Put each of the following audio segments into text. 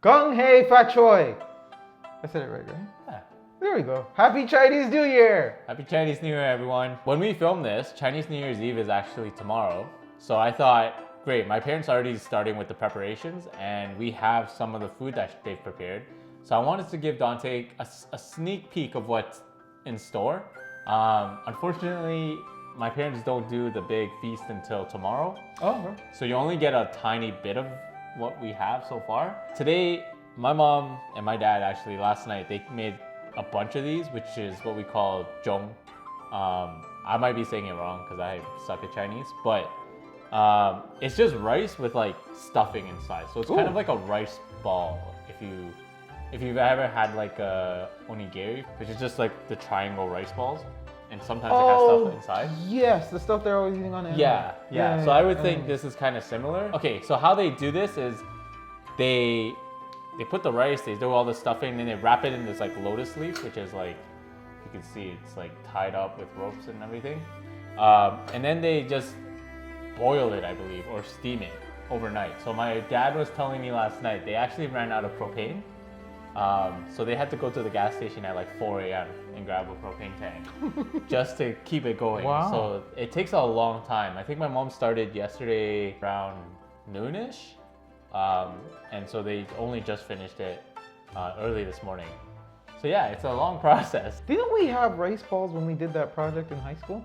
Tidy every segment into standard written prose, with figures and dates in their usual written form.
Gong hei fa choi. I said it right? Yeah. There we go. Happy Chinese New Year! Happy Chinese New Year, everyone. When we film this, Chinese New Year's Eve is actually tomorrow. So I thought, great, my parents are already starting with the preparations and we have some of the food that they've prepared. So I wanted to give Dante a sneak peek of what's in store. Unfortunately, my parents don't do the big feast until tomorrow. Oh, bro. So you only get a tiny bit of what we have so far. Today, my mom and my dad actually last night, they made a bunch of these, which is what we call Zhong. I might be saying it wrong because I suck at Chinese, but it's just rice with like stuffing inside. So it's kind of like a rice ball. If you've ever had like a onigiri, which is just like the triangle rice balls, and sometimes it has stuff inside. Yes, the stuff they're always eating on anime. Yeah. So I would think this is kind of similar. Okay, so how they do this is they put the rice, they do all the stuffing, then they wrap it in this like lotus leaf, which is like, you can see it's like tied up with ropes and everything. And then they just boil it, I believe, or steam it overnight. So my dad was telling me last night, they actually ran out of propane. So they had to go to the gas station at like 4 a.m. and grab a propane tank just to keep it going. Wow. So it takes a long time. I think my mom started yesterday around noonish. And so they only just finished it early this morning. So yeah, it's a long process. Didn't we have rice balls when we did that project in high school?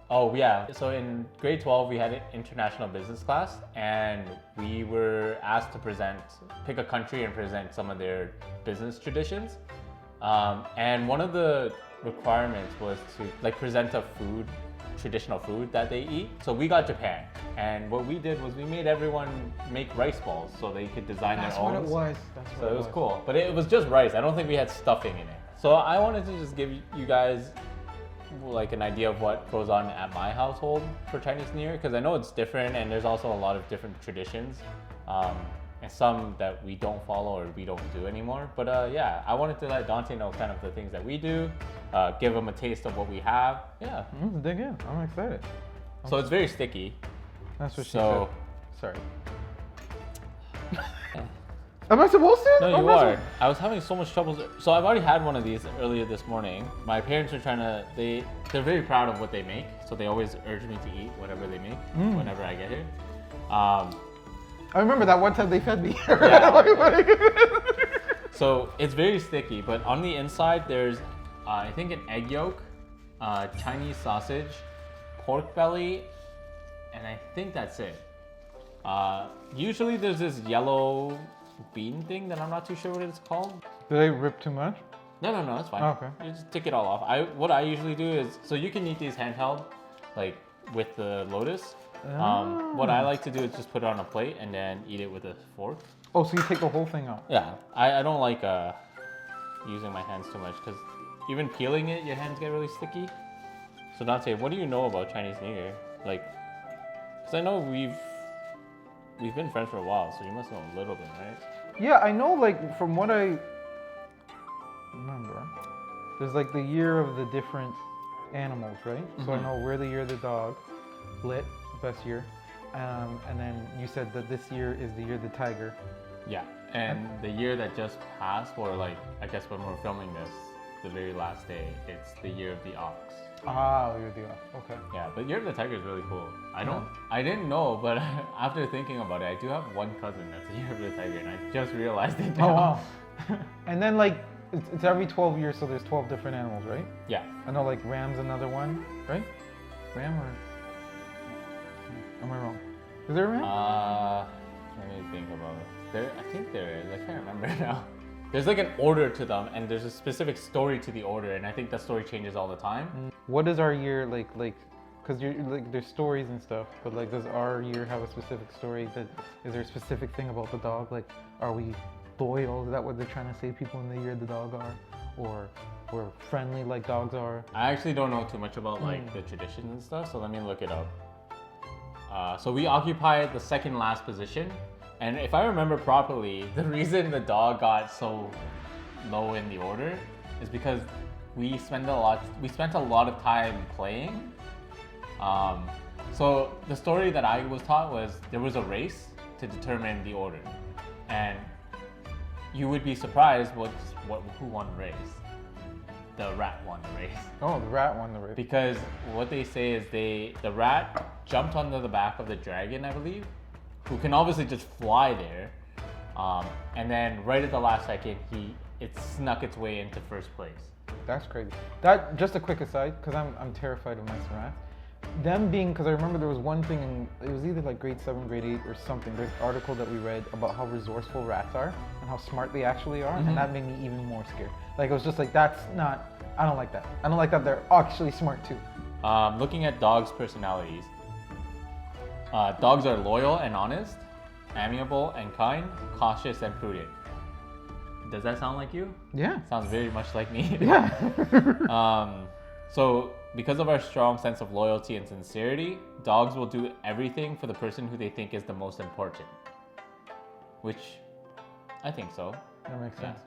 Oh yeah, so in grade 12 we had an international business class and we were asked to pick a country and present some of their business traditions. And one of the requirements was to like present a traditional food that they eat. So we got Japan, and what we did was we made everyone make rice balls so they could design their own. That's what it was. So it was cool, but it was just rice. I don't think we had stuffing in it. So I wanted to just give you guys like an idea of what goes on at my household for Chinese New Year, because I know it's different and there's also a lot of different traditions, and some that we don't follow or we don't do anymore. But yeah, I wanted to let Dante know kind of the things that we do, give him a taste of what we have. Yeah. Dig in. I'm excited. So it's very sticky. That's what she said. Sorry. Am I supposed to? No, you are. I was having so much trouble. So I've already had one of these earlier this morning. My parents are they're very proud of what they make. So they always urge me to eat whatever they make whenever I get here. I remember that one time they fed me. Yeah. So it's very sticky, but on the inside there's, I think, an egg yolk, Chinese sausage, pork belly, and I think that's it. Usually there's this yellow bean thing that I'm not too sure what it's called. Do they rip too much? No, it's fine. Oh, okay. You just take it all off. What I usually do is, so you can eat these handheld, like with the lotus. What I like to do is just put it on a plate and then eat it with a fork. Oh, so you take the whole thing out? Yeah, I don't like using my hands too much because even peeling it, your hands get really sticky. So Dante, what do you know about Chinese New Year? Like, because I know we've been friends for a while, so you must know a little bit, right? Yeah, I know, like, from what I remember, there's like the year of the different animals, right? So I know we're the year of the dog, lit, best year. And then you said that this year is the year of the tiger. Yeah, and the year that just passed, or like, I guess when we're filming this, the very last day, it's the year of the ox. Ah, year of the ox, okay. Yeah, but year of the tiger is really cool. I didn't know, but after thinking about it, I do have one cousin that's the year of the tiger, and I just realized it now. Oh, wow. And then, like, it's every 12 years, so there's 12 different animals, right? Yeah. I know, like, ram's another one, right? Ram or... Am I wrong? Is there a ram? Let me think about it. I think there is. I can't remember now. There's like an order to them, and there's a specific story to the order, and I think that story changes all the time. What is our year like? Because you're like, there's stories and stuff, but like, does our year have a specific story? Is there a specific thing about the dog? Like, are we loyal? Is that what they're trying to say people in the year of the dog are, or we're friendly like dogs are? I actually don't know too much about like the traditions and stuff, so let me look it up. So we occupied the second last position. And if I remember properly, the reason the dog got so low in the order is because we spent a lot of time playing. So the story that I was taught was there was a race to determine the order. And you would be surprised who won the race. The rat won the race. Oh, the rat won the race. Because what they say is the rat jumped onto the back of the dragon, I believe, who can obviously just fly there. And then right at the last second, it snuck its way into first place. That's crazy. That just a quick aside, because I'm terrified of mice and rats. Them being, because I remember there was one thing it was either like grade 7, grade 8 or something. There's an article that we read about how resourceful rats are and how smart they actually are, and that made me even more scared. Like it was just like, I don't like that. I don't like that they're actually smart too. Looking at dogs' personalities, dogs are loyal and honest, amiable and kind, cautious and prudent. Does that sound like you? Yeah. Sounds very much like me. Yeah. So because of our strong sense of loyalty and sincerity, dogs will do everything for the person who they think is the most important. Which I think so. That makes sense.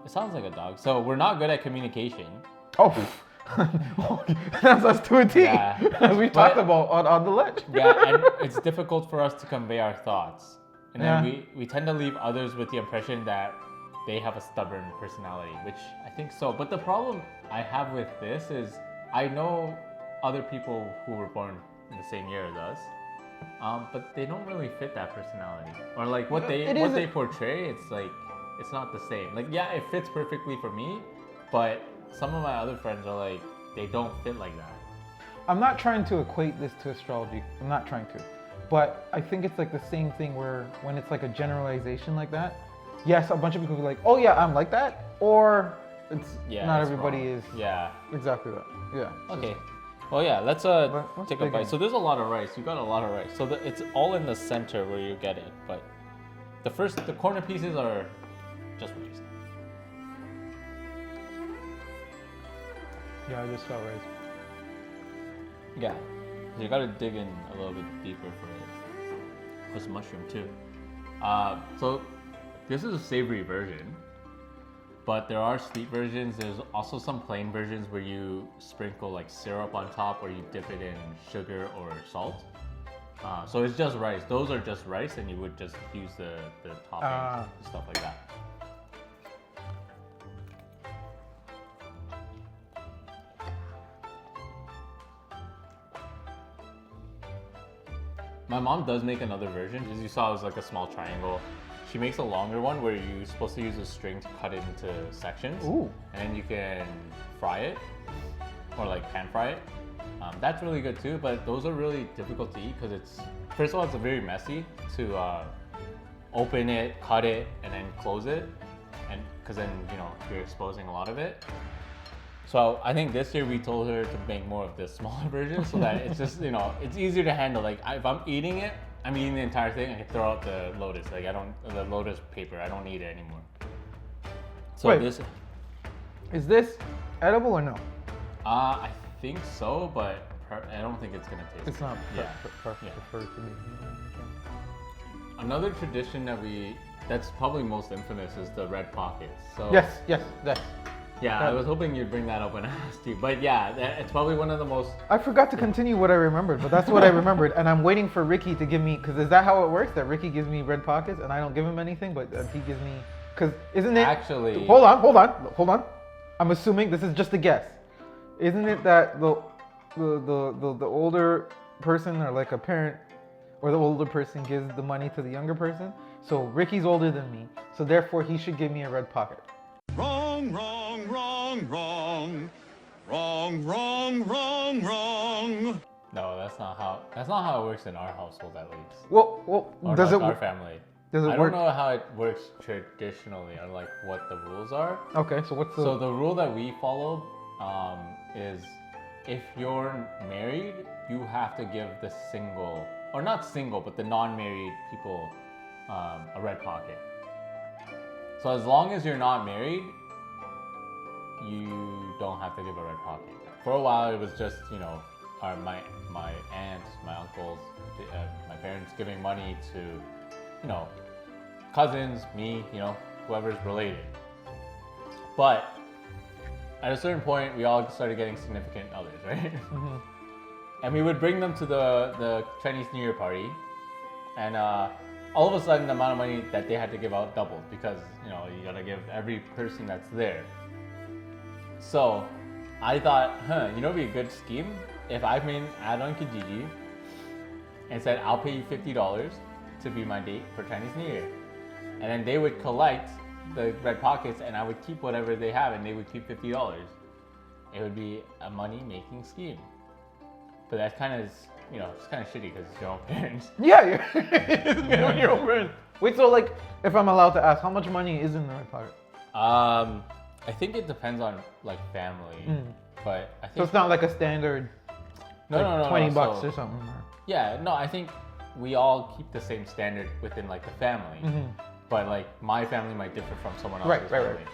It sounds like a dog. So we're not good at communication. Oh, that's us to a T. Yeah. As we talked about on the ledge. Yeah, and it's difficult for us to convey our thoughts. And then Yeah. we tend to leave others with the impression that they have a stubborn personality, which I think so. But the problem I have with this is I know other people who were born in the same year as us, but they don't really fit that personality. Or like what they portray, it's like, it's not the same. Like, yeah, it fits perfectly for me, but some of my other friends are like, they don't fit like that. I'm not trying to equate this to astrology. I'm not trying to. But I think it's like the same thing where when it's like a generalization like that, yes, a bunch of people will be like, oh yeah, I'm like that. Or it's not everybody wrong. is Yeah. exactly that. Yeah. Okay. Well, yeah, let's take a bite. in? So there's a lot of rice. You got a lot of rice. So it's all in the center where you get it. But the corner pieces are just rice. Yeah, I just saw rice. Yeah. You got to dig in a little bit deeper for it. There's mushroom too. So this is a savory version. But there are sweet versions. There's also some plain versions where you sprinkle like syrup on top or you dip it in sugar or salt. So it's just rice. Those are just rice and you would just use the toppings and stuff like that. My mom does make another version. As you saw, it was like a small triangle. She makes a longer one where you're supposed to use a string to cut it into sections. Ooh. And then you can fry it or like pan fry it. That's really good too, but those are really difficult to eat because first of all, it's very messy to open it, cut it, and then close it. And because then, you're exposing a lot of it. So I think this year we told her to make more of the smaller version so that it's just, it's easier to handle. Like if I'm eating it, I'm eating the entire thing. I can throw out the lotus. Like the lotus paper. I don't need it anymore. So Wait. Is this edible or no? I think so, but I don't think it's gonna taste. It's not. Yeah. Preferred to me. Another tradition that's probably most infamous is the red pockets. So Yes. yeah, I was hoping you'd bring that up when I asked you, but yeah, it's probably one of the most. I forgot to continue what I remembered, but that's what I remembered, and I'm waiting for Ricky to give me. Because is that how it works? That Ricky gives me red pockets, and I don't give him anything, but he gives me. Because isn't it? Actually. Hold on. I'm assuming this is just a guess. Isn't it that the older person or like a parent or the older person gives the money to the younger person? So Ricky's older than me, so therefore he should give me a red pocket. Wrong, wrong, wrong, wrong. Wrong, wrong, wrong, wrong. No, that's not how it works in our household, at least. Well, Or does like it? our family. Does it I work? don't know how it works traditionally, or like what the rules are. Okay, so what's the? So the rule that we followed is if you're married, you have to give the single, or not single, but the non-married people a red pocket. So as long as you're not married, you don't have to give a red pocket. For a while, it was just my aunts, my uncles, my parents giving money to cousins, me, whoever's related. But at a certain point, we all started getting significant others, right? Mhm. And we would bring them to the Chinese New Year party, and all of a sudden the amount of money that they had to give out doubled because you know you gotta give every person that's there. So I thought, you know, it'd be a good scheme if I made an ad on Kijiji and said I'll pay you $50 to be my date for Chinese New Year, and then they would collect the red pockets and I would keep whatever they have and they would keep $50. It would be a money-making scheme. But that's kind of, you know, it's kind of shitty because it's your own parents. Yeah, you're your own parents. Wait, so like, if I'm allowed to ask, how much money is in the red pocket? I think it depends on like family, but I think So it's not like a standard, no, $20 so, or something. Or... Yeah, no, I think we all keep the same standard within like the family, but like my family might differ from someone else's family.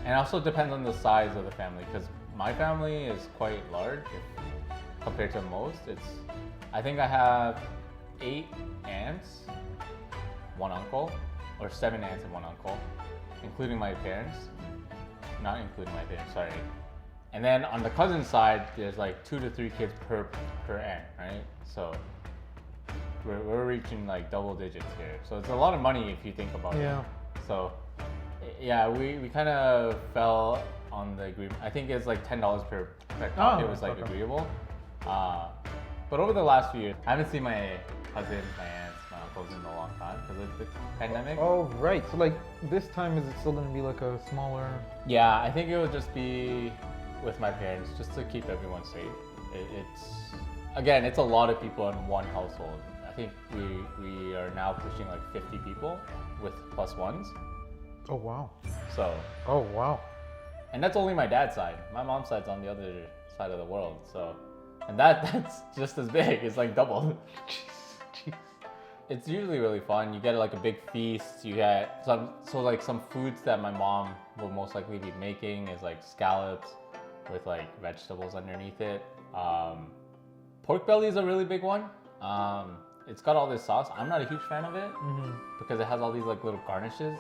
And also depends on the size of the family because my family is quite large compared to most. I think I have 8 aunts, 1 uncle, or 7 aunts and 1 uncle, including my parents. Not including my parents, sorry. And then on the cousin side, there's like 2 to 3 kids per aunt, right? So we're reaching like double digits here. So it's a lot of money if you think about it. So yeah, we kind of fell on the agreement. I think it's like $10 per pocket was like agreeable. But over the last few years, I haven't seen my cousins, my aunts, my uncles in a long time because of the pandemic. Oh, right. So like this time, is it still going to be like a smaller? Yeah, I think it would just be with my parents just to keep everyone safe. It's a lot of people in one household. I think we are now pushing like 50 people with plus ones. Oh, wow. So. Oh, wow. And that's only my dad's side. My mom's side's on the other side of the world. So, and that's just as big. It's like double. Jeez. It's usually really fun. You get like a big feast. You get some foods that my mom will most likely be making is like scallops with like vegetables underneath it. Pork belly is a really big one. It's got all this sauce. I'm not a huge fan of it because it has all these like little garnishes.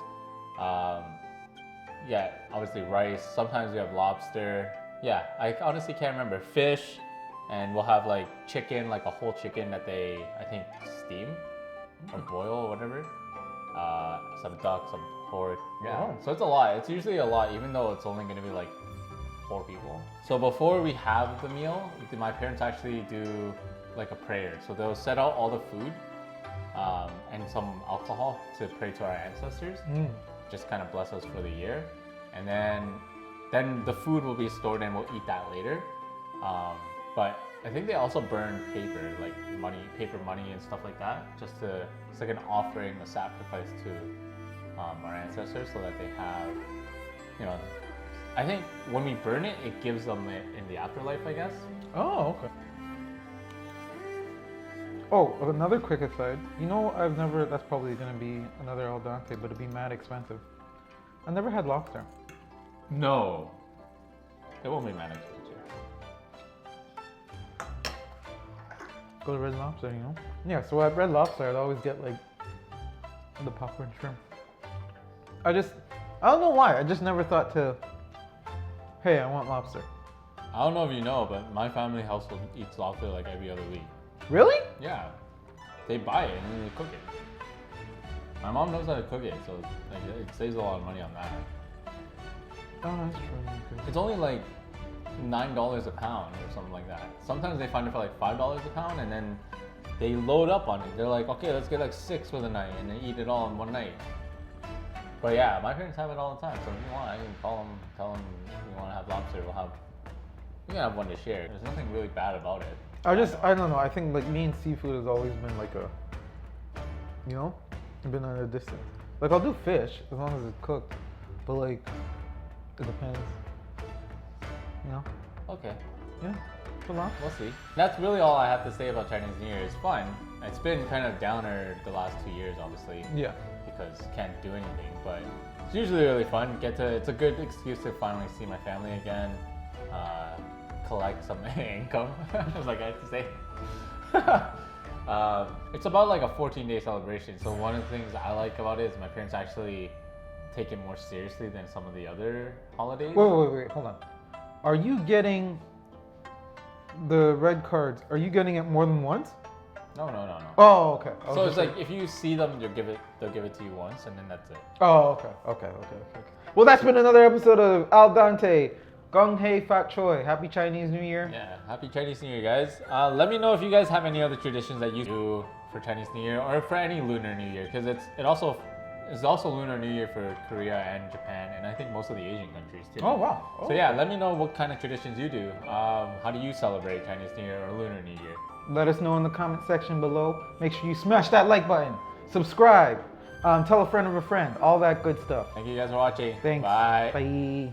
Yeah, obviously rice. Sometimes we have lobster. Yeah, I honestly can't remember. Fish, and we'll have like chicken, like a whole chicken that they, I think, steam or boil or whatever. Some duck, some pork. Yeah, so it's a lot. It's usually a lot, even though it's only going to be like 4 people. So before we have the meal, my parents actually do like a prayer. So they'll set out all the food and some alcohol to pray to our ancestors. Just kind of bless us for the year, and then the food will be stored and we'll eat that later. But I think they also burn paper, like paper money and stuff like that, it's like an offering, a sacrifice to our ancestors, so that they have, you know, I think when we burn it, it gives them it in the afterlife, I guess. Oh, okay. Oh, another quick aside. You know, that's probably going to be another El Dante, but it'd be mad expensive. I never had lobster. No. It won't be mad expensive. Go to Red Lobster, you know? Yeah, so at Red Lobster, I'd always get like the popcorn shrimp. I don't know why, I just never thought to, hey, I want lobster. I don't know if you know, but my family household eats lobster like every other week. Really? Yeah. They buy it and then they cook it. My mom knows how to cook it, so like, it saves a lot of money on that. Oh, that's true. It's only like $9 a pound or something like that. Sometimes they find it for like $5 a pound, and then they load up on it. They're like, okay, let's get like 6 for the night, and they eat it all in one night. But yeah, my parents have it all the time. So if you want, I can call them, tell them we want to have lobster. We can have one to share. There's nothing really bad about it. I don't know. I think like me and seafood has always been like been at a distance. Like I'll do fish as long as it's cooked, but like it depends. You know? Okay. Yeah. We'll see. That's really all I have to say about Chinese New Year. It's fun. It's been kind of downer the last 2 years, obviously. Yeah. Because can't do anything, but it's usually really fun. It's a good excuse to finally see my family again. Collect some income, as like I have to say. It's about like a 14-day celebration. So one of the things I like about it is my parents actually take it more seriously than some of the other holidays. Wait, hold on. Are you getting the red cards? Are you getting it more than once? No. Oh, okay. So it's like if you see them, they'll give it to you once, and then that's it. Oh, okay. Well, that's been another episode of Al Dante. Gong Hei Fat Choi. Happy Chinese New Year. Yeah, happy Chinese New Year, guys. Let me know if you guys have any other traditions that you do for Chinese New Year or for any Lunar New Year, because it's also Lunar New Year for Korea and Japan, and I think most of the Asian countries too. Oh, wow. So yeah, let me know what kind of traditions you do. How do you celebrate Chinese New Year or Lunar New Year? Let us know in the comment section below. Make sure you smash that like button. Subscribe. Tell a friend of a friend. All that good stuff. Thank you guys for watching. Thanks. Bye. Bye.